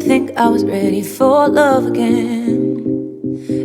think I was ready for love again.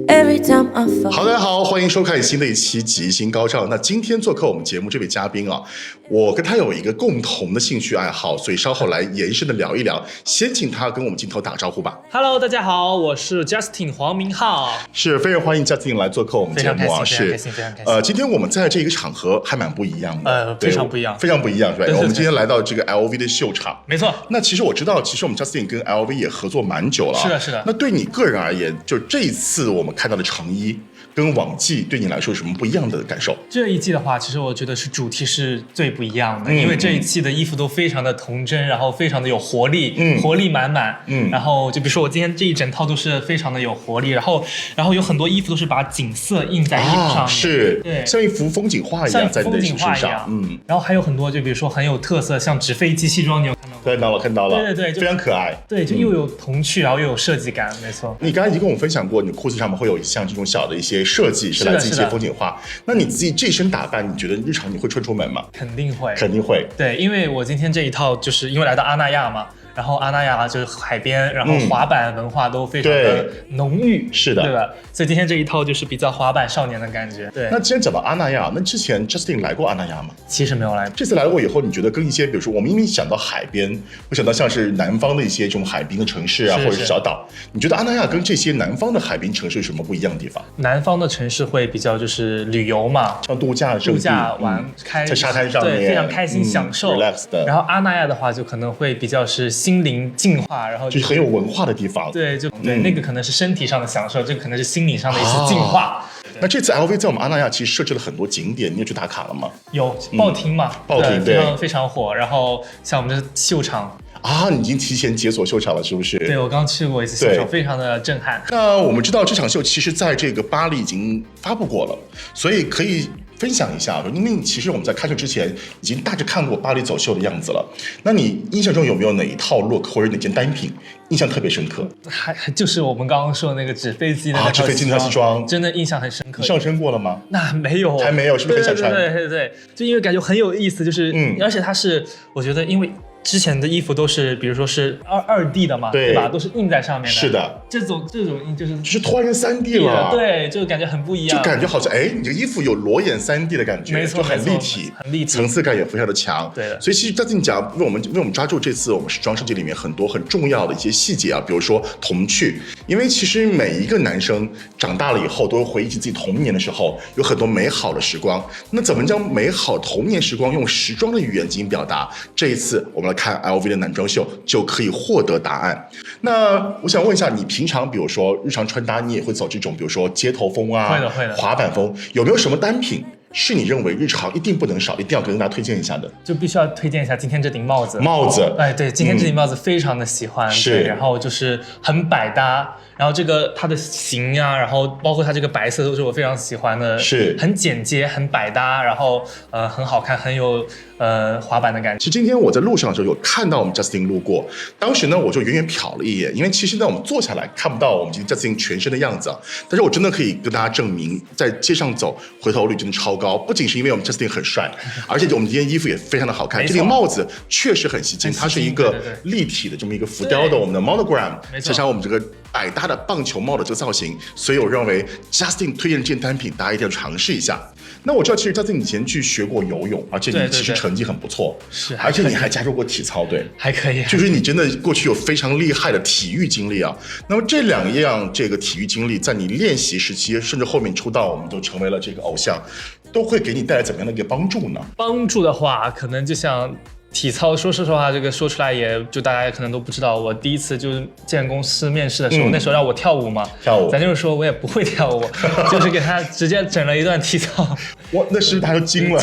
Every time I fall. 好，大家好，欢迎收看新的一期吉星高照。那今天做客我们节目这位嘉宾啊，我跟他有一个共同的兴趣爱好，所以稍后来延伸的聊一聊。先请他跟我们镜头打招呼吧。Hello， 大家好，我是 Justin 黄明浩，是非常欢迎 Justin 来做客我们节目啊，非常开心，非常开心。今天我们在这个场合还蛮不一样的，非常不一样，非常不一样，是吧？对我们今天来到这个 LV 的秀场，没错。那其实我知道，其实我们 Justin 跟 LV 也合作蛮久了，是的，是的。那对你个人而言，就这一次我们看到的成衣跟往季对你来说有什么不一样的感受？这一季的话，其实我觉得是主题是最不一样的，因为这一季的衣服都非常的童真，然后非常的有活力，活力满满。然后就比如说我今天这一整套都是非常的有活力，然后有很多衣服都是把景色印在衣服上面，是，对，像一幅风景画一样在你的身上，然后还有很多就比如说很有特色，像纸飞机西装，你有看到吗？看到了，对对对，非常可爱，对，就又有童趣，然后又有设计感，没错。你刚才已经跟我们分享过，你裤子上面会有像这种小的一些设计，是来自一些风景画。那你自己这身打扮，你觉得日常你会穿出门吗？肯定会，肯定会。对，因为我今天这一套就是因为来到阿那亚嘛。然后阿那亚就是海边，然后滑板文化都非常的浓郁，是的，对吧？所以今天这一套就是比较滑板少年的感觉。对。那既然讲到阿那亚，那之前 Justin 来过阿那亚吗？其实没有来过。这次来过以后，你觉得跟一些，比如说我们因为想到海边，会想到像是南方的一些这种海滨的城市啊，或者是小岛，你觉得阿那亚跟这些南方的海滨城市有什么不一样的地方？南方的城市会比较就是旅游嘛，像度假玩开在沙滩上面，对，非常开心享受 relax 的。然后阿那亚的话，就可能会比较是心灵净化。然后就是很有文化的地方，对，那个可能是身体上的享受，这个可能是心理上的一次净化。那这次 LV 在我们阿那亚其实设置了很多景点，你有去打卡了吗？有报亭嘛，报亭对，非常火。然后像我们的秀场啊，你已经提前解锁秀场了，是不是？对，我刚去过一次秀场，非常的震撼。那我们知道这场秀其实在这个巴黎已经发布过了，所以可以分享一下，因为其实我们在开秀之前已经大致看过巴黎走秀的样子了。那你印象中有没有哪一套 look 或者哪件单品印象特别深刻？还就是我们刚刚说的那个纸飞机的那套西装，真的印象很深刻。你上身过了吗？那没有，还没有，是不是很想穿？对，就因为感觉很有意思，就是而且它是我觉得因为。之前的衣服都是，比如说是2D 的嘛，对吧？都是印在上面的。是的，这种印就是突然间3D 了，对，就感觉很不一样，就感觉好像你这个衣服有裸眼3D 的感觉，没错，就很立体，层次感也非常的强。对的，所以其实在你讲，为我们抓住这次我们时装设计里面很多很重要的一些细节啊，比如说童趣，因为其实每一个男生长大了以后都会回忆起自己童年的时候有很多美好的时光。那怎么将美好童年时光用时装的语言进行表达？这一次我们来看 LV 的男装秀就可以获得答案。那我想问一下，你平常比如说日常穿搭，你也会走这种比如说街头风啊，会的，滑板风，有没有什么单品是你认为日常一定不能少，一定要跟大家推荐一下的？就必须要推荐一下今天这顶帽子。对，今天这顶帽子非常的喜欢，是，然后就是很百搭，然后这个它的型啊，然后包括它这个白色都是我非常喜欢的，是很简洁，很百搭，然后很好看，很有滑板的感觉。其实今天我在路上的时候有看到我们 Justin 路过，当时呢我就远远瞟了一眼，因为其实呢我们坐下来看不到我们今天 Justin 全身的样子啊，但是我真的可以跟大家证明，在街上走回头率真的超高，不仅是因为我们 Justin 很帅，而且我们今天衣服也非常的好看，这顶帽子确实很吸睛，它是一个立体的这么一个浮雕的我们的 monogram， 加上我们这个百搭的棒球帽的这个造型，所以我认为 Justin 推荐这件单品大家一定要尝试一下。那我知道其实Justin以前去学过游泳，而且你其实成绩很不错，是，而且你还加入过体操队，还可以，就是你真的过去有非常厉害的体育经历啊。那么这两样这个体育经历，在你练习时期，甚至后面出道，我们都成为了这个偶像，都会给你带来怎么样的一个帮助呢？帮助的话，可能就像体操，说实话，这个说出来也就大家可能都不知道。我第一次就是进公司面试的时候，那时候让我跳舞嘛，咱就是说我也不会跳舞，就是给他直接整了一段体操。哇，那是不是他就惊了？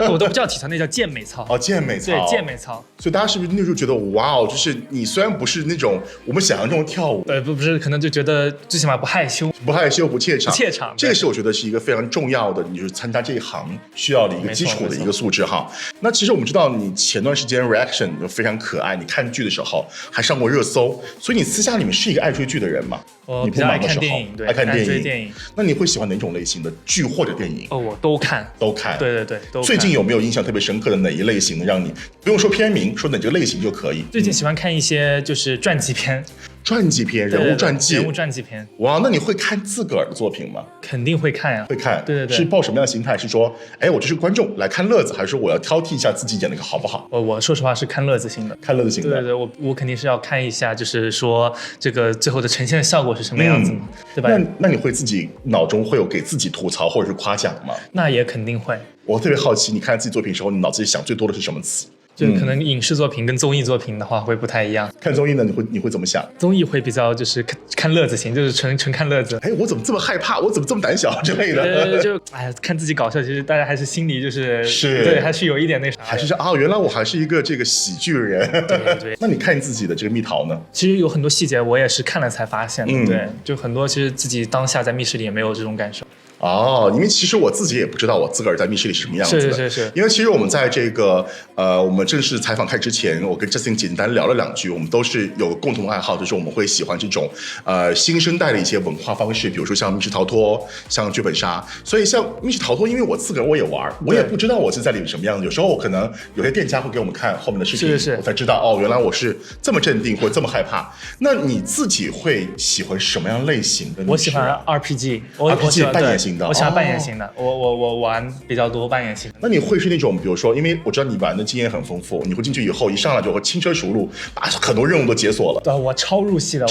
我都不叫体操，那叫健美操。哦，健美操。对，健美操。所以大家是不是那时候觉得哇哦，就是你虽然不是那种我们想象中的跳舞，不是，可能就觉得最起码不害羞，不怯场，不怯场。这个是我觉得是一个非常重要的，你就是参加这一行需要的一个基础的一个素质哈。那其实我们知道你前段时间 reaction 就非常可爱，你看剧的时候还上过热搜，所以你私下里面是一个爱追剧的人嘛？我比较爱看电影，对，爱看追电影。那你会喜欢哪种类型的剧或者电影？我都看。对，都看。最近有没有印象特别深刻的哪一类型的让你不用说片名，说哪个类型就可以？最近喜欢看一些就是传记片。传记片、人物传记、人物传记片。哇，那你会看自个儿的作品吗？肯定会看呀，会看。对，是抱什么样的心态？是说，哎，我就是观众来看乐子，还是说我要挑剔一下自己演的好不好？我说实话是看乐子型的，看乐子型的。对，我肯定是要看一下，就是说这个最后的呈现的效果是什么样子嘛，对吧？那你会自己脑中会有给自己吐槽或者是夸奖吗？那也肯定会。我特别好奇，你看自己作品的时候，你脑子里想最多的是什么词？就可能影视作品跟综艺作品的话会不太一样。看综艺呢，你会怎么想？综艺会比较就是看乐子型，就是纯看乐子。哎，我怎么这么害怕？我怎么这么胆小之类的？就哎呀，看自己搞笑，其实大家还是心里是对，还是有一点那啥，还是啊，原来我还是一个这个喜剧人。对。那你看你自己的这个蜜桃呢？其实有很多细节我也是看了才发现的，对，就很多其实自己当下在密室里也没有这种感受。哦，因为其实我自己也不知道我自个儿在密室里是什么样子的。是。因为其实我们在这个我们正式采访开之前，我跟 Justin 简单聊了2句，我们都是有共同爱好，就是我们会喜欢这种新生代的一些文化方式，比如说像密室逃脱、像剧本杀。所以像密室逃脱，因为我自个儿我也玩，我也不知道我是在里面什么样子。有时候我可能有些店家会给我们看后面的视频，我才知道哦，原来我是这么镇定或者这么害怕。那你自己会喜欢什么样类型的？我喜欢 RPG， RPG 扮演型的，我喜欢扮演型的，我玩比较多扮演型的。那你会是那种，比如说，因为我知道你玩的经验很丰富，你会进去以后一上来就会轻车熟路，把很多任务都解锁了。对，我超入戏的，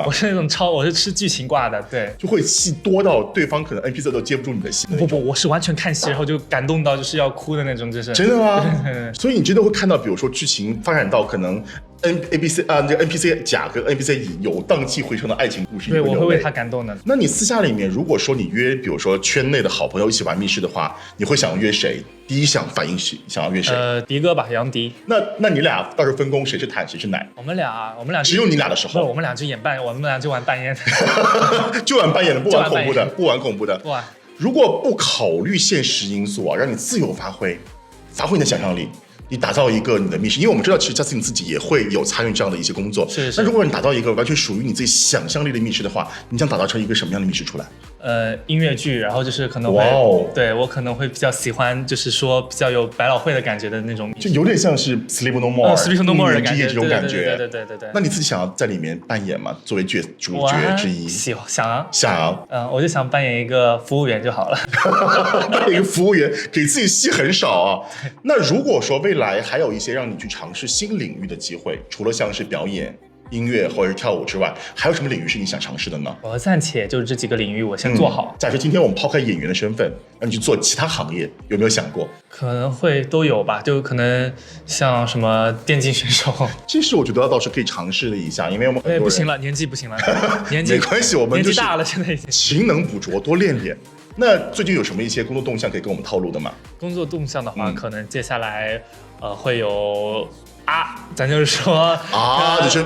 我是那种我是吃剧情挂的，对，就会戏多到对方可能 NPC 都接不住你的戏。不，我是完全看戏，然后就感动到就是要哭的那种，就是真的吗？所以你真的会看到，比如说剧情发展到可能。NPC 这个 NPC 甲跟 NPC 乙有荡气回肠的爱情故事，对，我会为他感动的。那你私下里面，如果说你约，比如说圈内的好朋友一起玩密室的话，你会想约谁？第一反应是想要约谁？迪哥吧，杨迪。那你俩到时候分工谁是坦谁是奶？我们俩只有你俩的时候，我们俩就我们俩就玩扮演的，就玩扮演的，不玩恐怖的，不玩恐怖的。哇！如果不考虑现实因素啊，让你自由发挥你的想象力。你打造一个你的密室，因为我们知道，其实 Justin 自己也会有参与这样的一些工作。是。那如果你打造一个完全属于你自己想象力的密室的话，你想打造成一个什么样的密室出来？音乐剧，然后就是可能会，对我可能会比较喜欢，就是说比较有百老汇的感觉的那种，就有点像是 Sleep No More、Sleep No More 的感觉，这种感觉。对。那你自己想要在里面扮演吗？作为主角之一？想。我就想扮演一个服务员就好了。扮演一个服务员，给自己戏很少啊。那如果说未来还有一些让你去尝试新领域的机会，除了像是表演、音乐或者是跳舞之外，还有什么领域是你想尝试的呢？我暂且就是这几个领域我先做好。假设今天我们抛开演员的身份，让你去做其他行业，有没有想过？可能会都有吧，就可能像什么电竞选手，这是我觉得倒是可以尝试的一下，因为我们很多人不行了，年纪不行了，年纪没关系，我们年纪大了，现在已经勤能补拙，多练练。那最近有什么一些工作动向可以跟我们透露的吗？工作动向的话，可能接下来会有咱就是说就是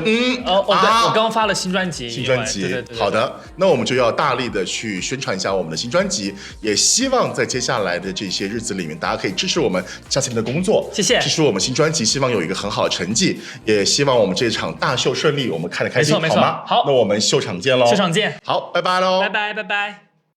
我刚发了新专辑，对，好的，那我们就要大力的去宣传一下我们的新专辑，也希望在接下来的这些日子里面，大家可以支持我们Justin的工作，谢谢，支持我们新专辑，希望有一个很好的成绩，也希望我们这场大秀顺利，我们看得开心，好吗？好，那我们秀场见喽，秀场见，好，拜拜喽，拜拜。